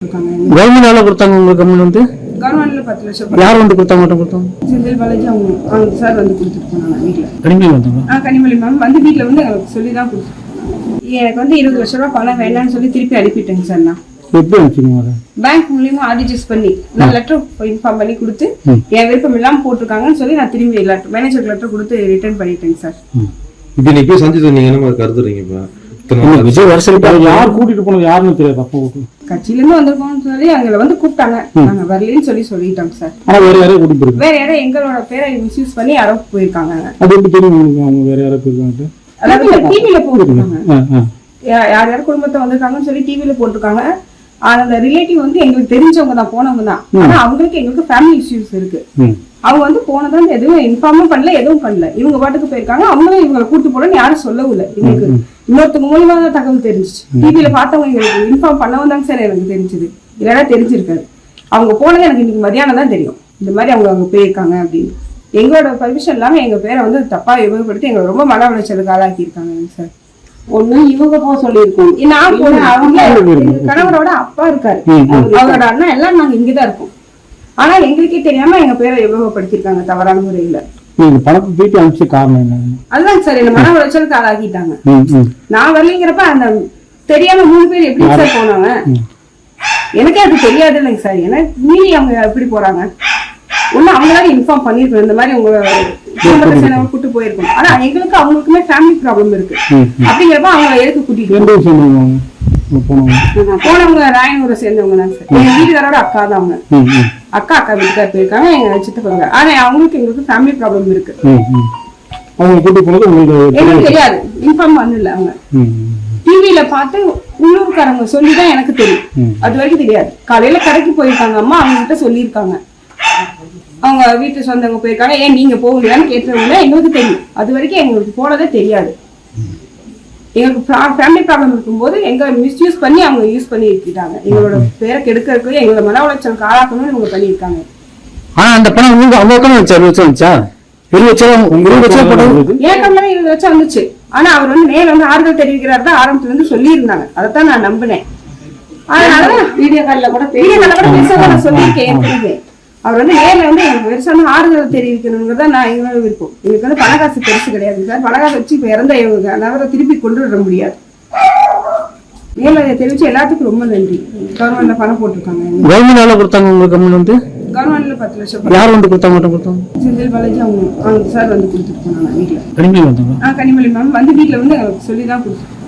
Government வேலை கொடுத்தாங்க உங்களுக்கு கம்பெனி வந்து கவர்மெண்ட்ல 10 லட்சம் யார் வந்து கொடுத்தாங்க மட்டும் கொடுத்தாங்க செந்தில் பாலாஜி அவங்க சார் வந்து கொடுத்துட்டு போனாங்க வீட்டில் கனிமொழி வந்தாங்க கனிமொழி மேம் வந்து வீட்டில் வந்து எனக்கு சொல்லி தான் கொடுத்துட்டு போனாங்க. எனக்கு வந்து 20 லட்ச ரூபா பணம் வேண்டாம்னு சொல்லி திருப்பி அனுப்பிட்டேங்க சார். நான் எப்படி அனுப்பிச்சிங்க பேங்க் மூலியமா ஆடிஜஸ் பண்ணி நான் லெட்டர் இன்ஃபார்ம் பண்ணி கொடுத்து என் விருப்பம் இல்லாமல் போட்டிருக்காங்கன்னு சொல்லி நான் திரும்பி மேனேஜர் லெட்டர் கொடுத்து ரிட்டர்ன் பண்ணிட்டேங்க சார். இப்போ நீங்க போய் சந்தித்து நீங்க என்ன கருதுறீங்க? விஜய் வருஷம் யார் கூட்டிட்டு போனது யாருன்னு தெரியாது. அப்போ கட்சியில இருந்து வந்திருக்கோம்னு சொல்லி அங்க வந்து கூப்பிட்டாங்க, நாங்க வரலன்னு சொல்லிட்டாங்க சார். ஆனா வேற யாரையும் கூட்டிட்டு போயிருக்காங்க. வேற யாரும் எங்களோட பேரை மிஸ்யூஸ் பண்ணி யாரோ போயிருக்காங்க. அது எப்படி தெரியும் உங்களுக்கு அவங்க வேற யாரோ போயிருக்காங்க? அதாவது டிவில போட்டிருக்காங்க, யார் யார் குடும்பத்தை வந்திருக்காங்கன்னு சொல்லி டிவில போட்டிருக்காங்க. அந்த ரிலேட்டிவ் வந்து எங்களுக்கு தெரிஞ்சவங்க தான், போனவங்க தான். ஆனா அவங்களுக்கு எங்களுக்கு ஃபேமிலி இஷ்யூஸ் இருக்கு. அவங்க வந்து போனதான் எதுவும் இன்ஃபார்மும் பண்ணல, எதுவும் பண்ணல. இவங்க பாட்டுக்கு போயிருக்காங்க. அவங்களும் இவங்களை கூட்டு போறேன்னு யாரும் சொல்லவும் இல்லை. எங்களுக்கு இன்னொருத்தவங்க மூலியமா தான் தகவல் தெரிஞ்சிச்சு. டிவில பார்த்தவங்க எங்களுக்கு இன்ஃபார்ம் பண்ணவும் தாங்க சார் எனக்கு தெரிஞ்சது, இல்லைன்னா தெரிஞ்சிருக்காரு. அவங்க போனது எனக்கு இன்னைக்கு மதியானம் தான் தெரியும், இந்த மாதிரி அவங்க அங்க போயிருக்காங்க அப்படின்னு. எங்களோட பர்மிஷன் இல்லாம எங்க பேரை வந்து தப்பா உபயோகப்படுத்தி எங்களை ரொம்ப மன உளைச்சலுக்கு ஆளாக்கி இருக்காங்க சார். ஒண்ணு இவங்க போக சொல்லியிருக்கோம், நான் போனேன். அவங்க கணவரோட அப்பா இருக்காரு, அவரோட அண்ணா எல்லாம் நாங்க இங்கதான் இருக்கோம். ஆனா எங்களுக்கே தெரியாம எங்க பேரை உபயோகப்படுத்திருக்காங்க தவறான முறையில. பணத்தை திருப்பி அனுப்பிச்ச காரணம் என்ன? அதுதான் சார் என்ன மன உளைச்சலுக்கு ஆளாக்கிட்டாங்க. நான் வரலைங்கிறப்ப அந்த தெரியாம 3 பேர் எப்படி சார் போனாங்க? எனக்கே அது தெரியாது இல்லைங்க சார். ஏன்னா மீறி அவங்க எப்படி போறாங்க? ஒண்ணு அவங்களால இன்ஃபார்ம் பண்ணிருக்கணும், இந்த மாதிரி உங்க குடும்பத்தை சேர்ந்தவங்க கூட்டு போயிருக்கணும். ஆனா எங்களுக்கு அவங்களுக்குமே ஃபேமிலி ப்ராப்ளம் இருக்கு. அப்படிங்கிறப்ப அவங்க எதுக்கு கூட்டிட்டு போனவங்க ராயனூரை சேர்ந்தவங்க தான் சார். எங்க வீட்டுக்காரோட அக்கா தான் அவங்க. அக்கா வீட்டுக்கார போயிருக்காங்க, எங்க சித்தப்பங்க. ஆனா அவங்களுக்கு எங்களுக்கு ஃபேமிலி ப்ராப்ளம் இருக்கு. எங்களுக்கு தெரியாது, இன்ஃபார்ம் பண்ணல. அவங்க டிவில பார்த்து உள்ளூர்காரங்க சொல்லிதான் எனக்கு தெரியும், அது வரைக்கும் தெரியாது. காலையில கடைக்கு போயிருக்காங்க அம்மா, அவங்க கிட்ட சொல்லியிருக்காங்க. அவங்க வீட்டு சொந்தவங்க போயிருக்காங்க, ஏன் நீங்க போகலையான்னு கேட்டவங்க எங்களுக்கு தெரியும். அது வரைக்கும் எங்களுக்கு போனதே தெரியாது. எங்களுக்கு ஃபேமிலி ப்ராப்ளம் இருக்கும்போது எங்க மிஸ்யூஸ் பண்ணி அவங்க யூஸ் பண்ணி இருக்கிட்டாங்க. எங்களோட பேரை கெடுக்கிறதுக்கு எங்களோட மன உளைச்சலுக்கு ஆளாக்கணும்னு இவங்க பண்ணியிருக்காங்க. ஆனா அந்த பணம் உங்களுக்கு அவ்வளோ வந்துச்சா? 20 லட்சம் 20 லட்சம் வந்துச்சு. ஆனா அவர் வந்து நேரில் வந்து ஆறுதல் தெரிவிக்கிறார் தான் ஆரம்பத்துல இருந்து சொல்லி இருந்தாங்க. அதைத்தான் நான் நம்பினேன். அதனால வீடியோ கால்ல கூட பேச சொல்லியிருக்கேன் ஏற்கனவே. அவர் வந்து நேரில் வந்து எனக்கு பெருசான ஆறுதல் தெரிவிக்கணுங்கிறத நான் எங்களோட விருப்பம். எங்களுக்கு வந்து பணக்காசு பெருசு கிடையாது சார். பணக்காசு வச்சு இப்ப இறந்த இவங்க நகரை திருப்பி கொண்டு வர முடியாது. நேரில் தெரிவிச்சு எல்லாத்துக்கும் ரொம்ப நன்றி. கவர்மெண்ட்ல பணம் போட்டிருக்காங்க. கவர்மெண்ட் வேலை கொடுத்தாங்க உங்களுக்கு கம்பெனி வந்து கவர்மெண்ட்ல 10 லட்சம் யார் வந்து கொடுத்தாங்க மட்டும் கொடுத்தாங்க? செந்தில் பாலாஜி அவங்க சார் வந்து கொடுத்துட்டு போனாங்க வீட்டுல. கனிமொழி வந்தாங்க கனிமொழி மேம் வந்து வீட்டுல வந்து எனக்கு சொல்லி தான் கொடுத்துட்டு